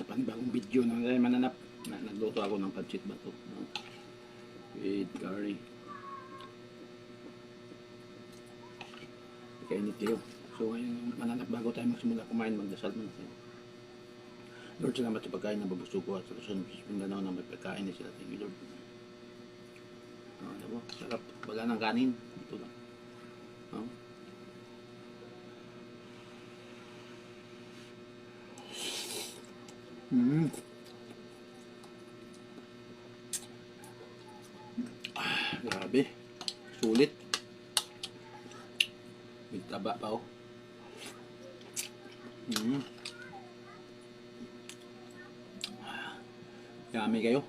sa panibagong video ng mananap na nagluto ako ng pancit bato with curry. Kainit kayo. So ngayon mananap, bago tayo magsimula kumain, magdasal muna tayo. Lord, salamat sa pagkain na babusog ko at sa Luzon, Mindanao na may pagkain na sila. Thank you, Lord. Alam mo, sarap. Baga ng kanin. Ito lang. Grabe. Sulit. May taba pa oh. Yummy kayo.